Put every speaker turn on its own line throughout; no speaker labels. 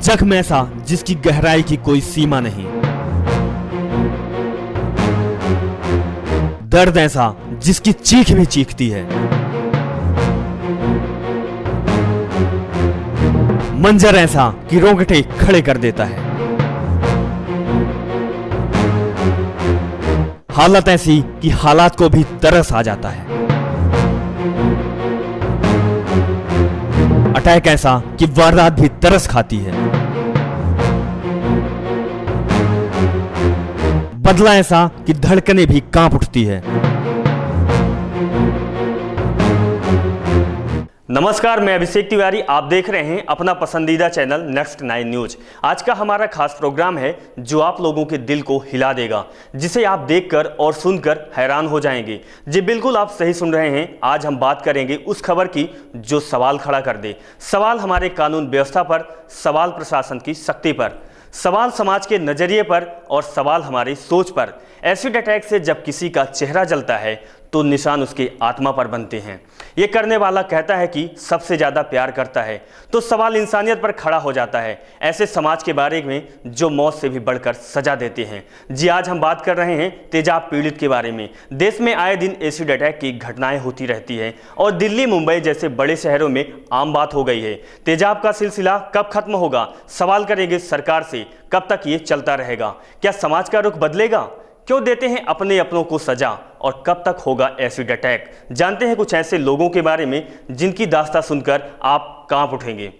जख्म ऐसा जिसकी गहराई की कोई सीमा नहीं, दर्द ऐसा जिसकी चीख भी चीखती है, मंजर ऐसा कि रोंगटे खड़े कर देता है, हालत ऐसी कि हालात को भी तरस आ जाता है, अटैक ऐसा कि वारदात भी तरस खाती है, बदला ऐसा कि धड़कनें भी कांप उठती है। नमस्कार, मैं अभिषेक तिवारी, आप देख रहे हैं अपना पसंदीदा चैनल नेक्स्ट 9 न्यूज। आज का हमारा खास प्रोग्राम है जो आप लोगों के दिल को हिला देगा, जिसे आप देखकर और सुनकर हैरान हो जाएंगे। जी बिल्कुल, आप सही सुन रहे हैं। आज हम बात करेंगे उस खबर की जो सवाल खड़ा कर दे। सवाल हमारे कानून व्यवस्था पर, सवाल प्रशासन की शक्ति पर, सवाल समाज के नजरिए पर और सवाल हमारी सोच पर। एसिड अटैक से जब किसी का चेहरा जलता है तो निशान उसके आत्मा पर बनते हैं। ये करने वाला कहता है कि सबसे ज़्यादा प्यार करता है, तो सवाल इंसानियत पर खड़ा हो जाता है। ऐसे समाज के बारे में जो मौत से भी बढ़कर सजा देते हैं। जी आज हम बात कर रहे हैं तेजाब पीड़ित के बारे में। देश में आए दिन एसिड अटैक की घटनाएं होती रहती हैं और दिल्ली, मुंबई जैसे बड़े शहरों में आम बात हो गई है। तेजाब का सिलसिला कब खत्म होगा? सवाल करेंगे सरकार से, कब तक ये चलता रहेगा? क्या समाज का रुख बदलेगा? क्यों देते हैं अपने अपनों को सजा और कब तक होगा एसिड अटैक? जानते हैं कुछ ऐसे लोगों के बारे में जिनकी दास्तां सुनकर आप कांप उठेंगे।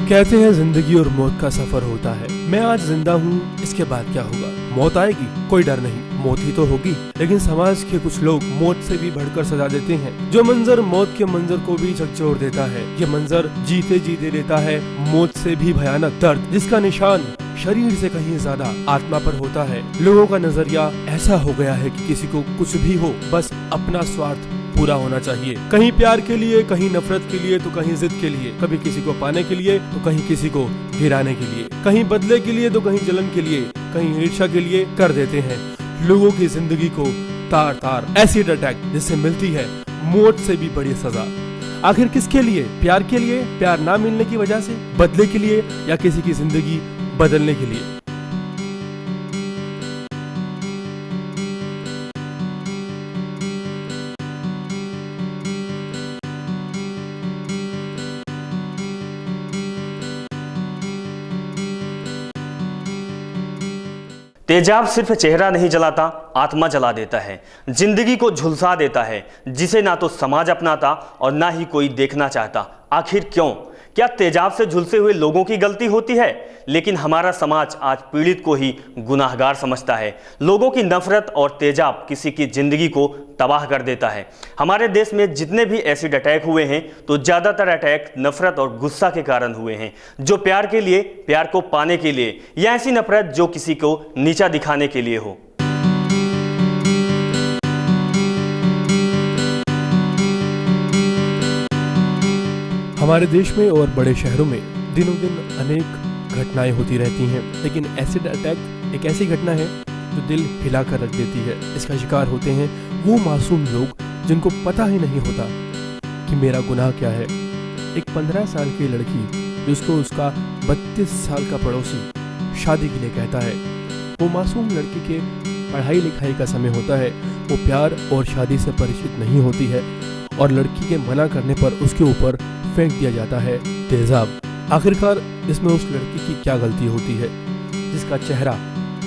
कहते हैं जिंदगी और मौत का सफर होता है। मैं आज जिंदा हूँ, इसके बाद क्या होगा? मौत आएगी, कोई डर नहीं, मौत ही तो होगी। लेकिन समाज के कुछ लोग मौत से भी बढ़कर सजा देते हैं। जो मंजर मौत के मंजर को भी झकझोर देता है, ये मंजर जीते जी दे देता है मौत से भी भयानक दर्द, जिसका निशान शरीर से कहीं ज्यादा आत्मा पर होता है। लोगों का नजरिया ऐसा हो गया है कि किसी को कुछ भी हो, बस अपना स्वार्थ पूरा होना चाहिए। कहीं प्यार के लिए, कहीं नफरत के लिए, तो कहीं जिद के लिए, कभी किसी को पाने के लिए तो कहीं किसी को गिराने के लिए, कहीं बदले के लिए तो कहीं जलन के लिए, कहीं ईर्ष्या के लिए कर देते हैं लोगों की जिंदगी को तार तार। एसिड अटैक जिससे मिलती है मौत से भी बड़ी सजा। आखिर किसके लिए? प्यार के लिए, प्यार ना मिलने की वजह से, बदले के लिए, या किसी की जिंदगी बदलने के लिए?
तेजाब सिर्फ चेहरा नहीं जलाता, आत्मा जला देता है, जिंदगी को झुलसा देता है, जिसे ना तो समाज अपनाता और ना ही कोई देखना चाहता। आखिर क्यों? क्या तेजाब से झुलसे हुए लोगों की गलती होती है? लेकिन हमारा समाज आज पीड़ित को ही गुनाहगार समझता है। लोगों की नफरत और तेजाब किसी की जिंदगी को तबाह कर देता है। हमारे देश में जितने भी एसिड अटैक हुए हैं तो ज़्यादातर अटैक नफरत और गुस्सा के कारण हुए हैं। जो प्यार के लिए, प्यार को पाने के लिए, या ऐसी नफरत जो किसी को नीचा दिखाने के लिए हो।
हमारे देश में और बड़े शहरों में दिनों दिन अनेक घटनाएं होती रहती हैं, लेकिन एसिड अटैक एक ऐसी घटना है जो दिल हिला कर रख देती है। इसका शिकार होते हैं वो मासूम लोग जिनको पता ही नहीं होता कि मेरा गुनाह क्या है। एक 15 साल की लड़की जिसको उसका 32 साल का पड़ोसी शादी के लिए कहता है, वो मासूम लड़की के पढ़ाई लिखाई का समय होता है, वो प्यार और शादी से परिचित नहीं होती है और लड़की के मना करने पर उसके ऊपर फेंक दिया जाता है तेजाब। आखिरकार इसमें उस लड़की की क्या गलती होती है जिसका चेहरा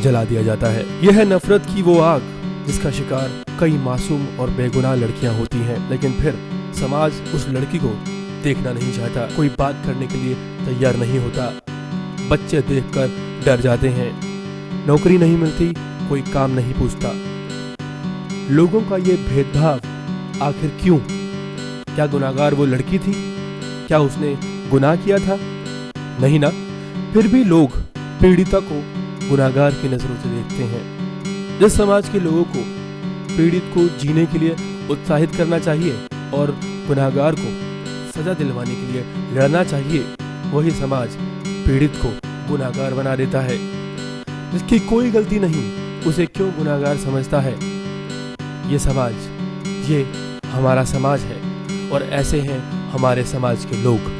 जला दिया जाता है? यह है नफरत की वो आग जिसका शिकार कई मासूम और बेगुनाह लड़कियां होती हैं। लेकिन फिर समाज उस लड़की को देखना नहीं चाहता, कोई बात करने के लिए तैयार नहीं होता। बच्चे देखकर डर जाते हैं, नौकरी नहीं मिलती, कोई काम नहीं पूछता। लोगों का ये भेदभाव आखिर क्यों? क्या गुनाहगार वो लड़की थी? क्या उसने गुनाह किया था? नहीं ना। फिर भी लोग पीड़िता को गुनाहगार की नजरों से देखते हैं। जिस समाज के लोगों को पीड़ित को जीने के लिए उत्साहित करना चाहिए और गुनाहगार को सजा दिलवाने के लिए लड़ना चाहिए, वही समाज पीड़ित को गुनाहगार बना देता है। जिसकी कोई गलती नहीं, उसे क्यों गुनाहगार समझता है? ये समाज, ये हमारा समाज है और ऐसे हैं हमारे समाज के लोग।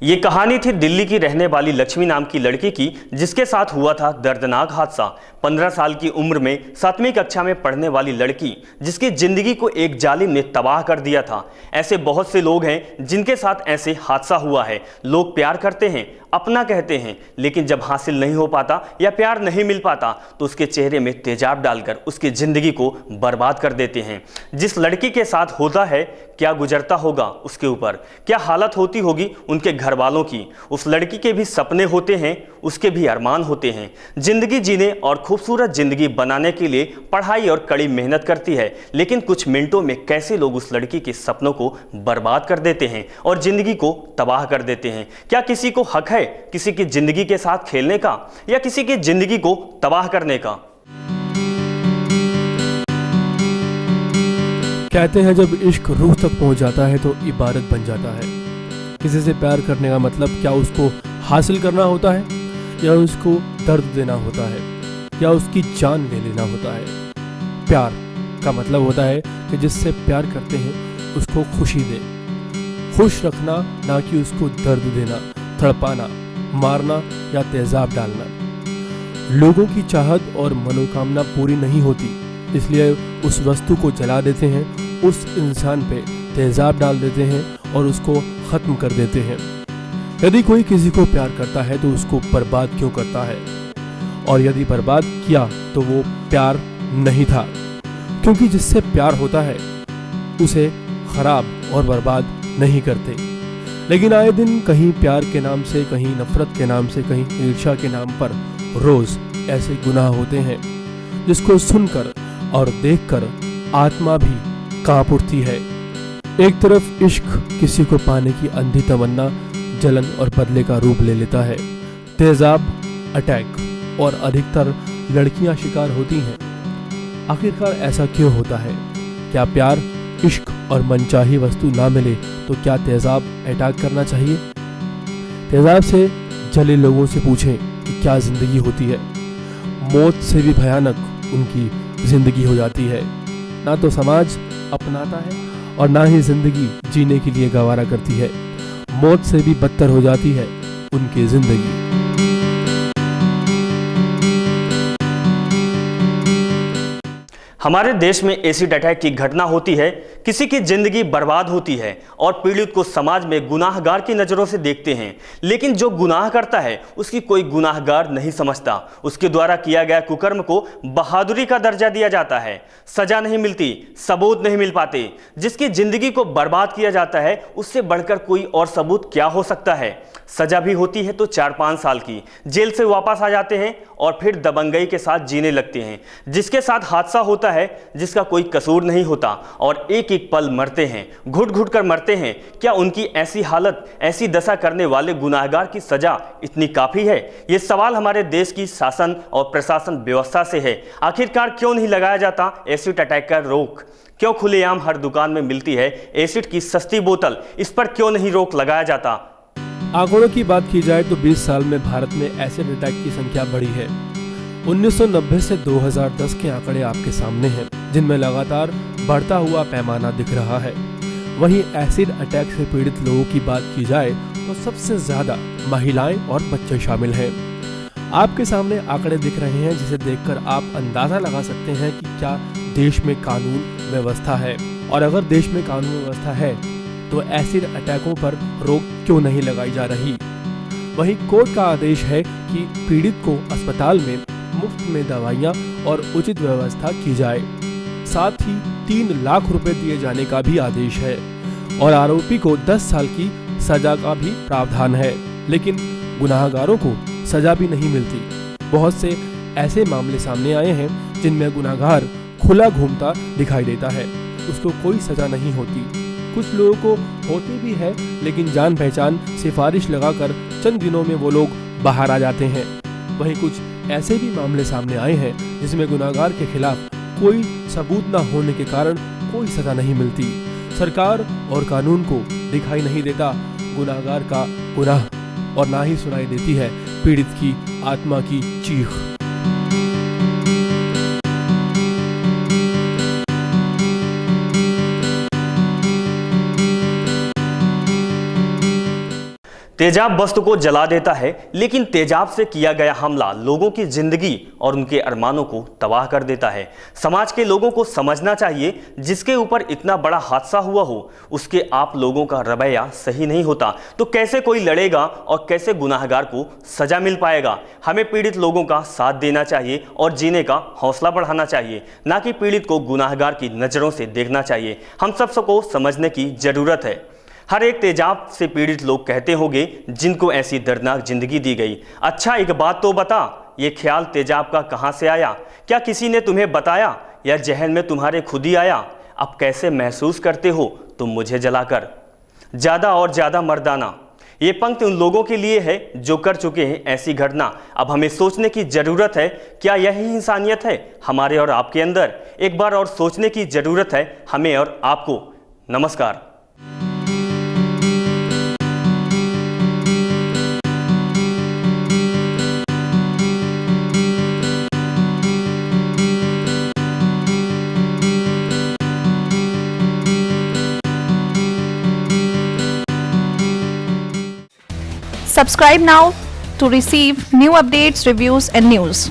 ये कहानी थी दिल्ली की रहने वाली लक्ष्मी नाम की लड़की की, जिसके साथ हुआ था दर्दनाक हादसा। 15 साल की उम्र में 7वीं कक्षा में पढ़ने वाली लड़की, जिसकी जिंदगी को एक जालिम ने तबाह कर दिया था। ऐसे बहुत से लोग हैं जिनके साथ ऐसे हादसा हुआ है। लोग प्यार करते हैं, अपना कहते हैं, लेकिन जब हासिल नहीं हो पाता या प्यार नहीं मिल पाता तो उसके चेहरे में तेजाब डालकर उसकी जिंदगी को बर्बाद कर देते हैं। जिस लड़की के साथ होता है, क्या गुजरता होगा उसके ऊपर, क्या हालत होती होगी उनके घर वालों की। उस लड़की के भी सपने होते हैं, उसके भी अरमान होते हैं। जिंदगी जीने और खूबसूरत जिंदगी बनाने के लिए पढ़ाई और कड़ी मेहनत करती है, लेकिन कुछ मिनटों में कैसे लोग उस लड़की के सपनों को बर्बाद कर देते हैं और जिंदगी को तबाह कर देते हैं। क्या किसी को हक है किसी की जिंदगी के साथ खेलने का या किसी की जिंदगी को तबाह करने का?
कहते हैं जब इश्क रूह तक पहुंच जाता है तो इबादत बन जाता है। किसी से प्यार करने का मतलब क्या उसको हासिल करना होता है या उसको दर्द देना होता है या उसकी जान ले लेना होता है? प्यार का मतलब होता है कि जिससे प्यार करते हैं उसको खुशी दे, खुश रखना, ना कि उसको दर्द देना, तड़पाना, मारना या तेजाब डालना। लोगों की चाहत और मनोकामना पूरी नहीं होती, इसलिए उस वस्तु को जला देते हैं, उस इंसान पे तेजाब डाल देते हैं और उसको ख़त्म कर देते हैं। यदि कोई किसी को प्यार करता है तो उसको बर्बाद क्यों करता है? और यदि बर्बाद किया तो वो प्यार नहीं था, क्योंकि जिससे प्यार होता है उसे खराब और बर्बाद नहीं करते। लेकिन आए दिन कहीं प्यार के नाम से, कहीं नफरत के नाम से, कहीं ईर्ष्या के नाम पर रोज ऐसे गुनाह होते हैं जिसको सुनकर और देखकर आत्मा भी कांप उठती है। एक तरफ इश्क किसी को पाने की अंधी तमन्ना जलन और बदले का रूप ले लेता है, तेजाब, अटैक, और अधिकतर लड़कियां शिकार होती हैं। आखिरकार ऐसा क्यों होता है? क्या प्यार, इश्क और मनचाही वस्तु ना मिले तो क्या तेजाब, अटैक करना चाहिए? तेजाब से जले लोगों से पूछें कि क्या जिंदगी होती है। मौत से भी भयानक उनकी जिंदगी हो जाती है। ना तो समाज अपनाता है और ना ही जिंदगी जीने के लिए गवारा करती है। मौत से भी बदतर हो जाती है उनकी जिंदगी।
हमारे देश में एसिड अटैक की घटना होती है, किसी की जिंदगी बर्बाद होती है और पीड़ित को समाज में गुनाहगार की नज़रों से देखते हैं। लेकिन जो गुनाह करता है उसकी कोई गुनाहगार नहीं समझता। उसके द्वारा किया गया कुकर्म को बहादुरी का दर्जा दिया जाता है। सजा नहीं मिलती, सबूत नहीं मिल पाते। जिसकी जिंदगी को बर्बाद किया जाता है उससे बढ़कर कोई और सबूत क्या हो सकता है? सजा भी होती है तो 4-5 साल की, जेल से वापस आ जाते हैं और फिर दबंगई के साथ जीने लगते हैं। जिसके साथ हादसा होता है, जिसका कोई कसूर नहीं होता और एक एक पल मरते हैं, घुट घुट कर मरते हैं। क्या उनकी ऐसी हालत, ऐसी दशा करने वाले गुनाहगार की सजा इतनी काफी है? ये सवाल हमारे देश की शासन और प्रशासन व्यवस्था से है। आखिरकार क्यों नहीं लगाया जाता एसिड अटैक का रोक? क्यों खुलेआम हर दुकान में मिलती है एसिड की सस्ती बोतल? इस पर क्यों नहीं रोक लगाया जाता?
आंकड़ों की बात की जाए तो 20 साल में भारत में एसिड अटैक की संख्या बढ़ी है। 1990 से 2010 के आंकड़े आपके सामने हैं, जिनमें लगातार बढ़ता हुआ पैमाना दिख रहा है। वहीं एसिड अटैक से पीड़ित लोगों की बात की जाए तो सबसे ज्यादा महिलाएं और बच्चे शामिल हैं। आपके सामने आंकड़े दिख रहे हैं, जिसे देखकर आप अंदाजा लगा सकते हैं कि क्या देश में कानून व्यवस्था है, और अगर देश में कानून व्यवस्था है तो एसिड अटैकों पर रोक क्यों नहीं लगाई जा रही। वहीं कोर्ट का आदेश है कि पीड़ित को अस्पताल में मुफ्त में दवाइयां और उचित व्यवस्था की जाए। साथ ही 3 लाख रुपए दिए जाने का भी आदेश है और आरोपी को 10 साल की सजा का भी प्रावधान है। लेकिन गुनाहगारों को सजा भी नहीं मिलती। बहुत से ऐसे मामले सामने आए हैं जिनमें गुनाहगार खुला घूमता दिखाई देता है, उसको कोई सजा नहीं होती। कुछ लोगों को होती भी है, लेकिन जान पहचान सिफारिश लगाकर चंद दिनों में वो लोग बाहर आ जाते हैं। वहीं कुछ ऐसे भी मामले सामने आए हैं जिसमें गुनाहगार के खिलाफ कोई सबूत न होने के कारण कोई सजा नहीं मिलती। सरकार और कानून को दिखाई नहीं देता गुनाहगार का गुनाह, और ना ही सुनाई देती है पीड़ित की आत्मा की चीख।
तेजाब वस्तु को जला देता है, लेकिन तेजाब से किया गया हमला लोगों की जिंदगी और उनके अरमानों को तबाह कर देता है। समाज के लोगों को समझना चाहिए, जिसके ऊपर इतना बड़ा हादसा हुआ हो उसके आप लोगों का रवैया सही नहीं होता तो कैसे कोई लड़ेगा और कैसे गुनाहगार को सजा मिल पाएगा। हमें पीड़ित लोगों का साथ देना चाहिए और जीने का हौसला बढ़ाना चाहिए, ना कि पीड़ित को गुनाहगार की नज़रों से देखना चाहिए। हम सबको समझने की जरूरत है। हर एक तेजाब से पीड़ित लोग कहते होंगे जिनको ऐसी दर्दनाक जिंदगी दी गई, अच्छा एक बात तो बता, ये ख्याल तेजाब का कहाँ से आया? क्या किसी ने तुम्हें बताया या जहन में तुम्हारे खुद ही आया? अब कैसे महसूस करते हो तुम मुझे जलाकर? ज़्यादा और ज़्यादा मर्दाना। ये पंक्ति उन लोगों के लिए है जो कर चुके हैं ऐसी घटना। अब हमें सोचने की ज़रूरत है, क्या यही इंसानियत है हमारे और आपके अंदर? एक बार और सोचने की ज़रूरत है हमें और आपको। नमस्कार।
Subscribe now to receive new updates, reviews and news.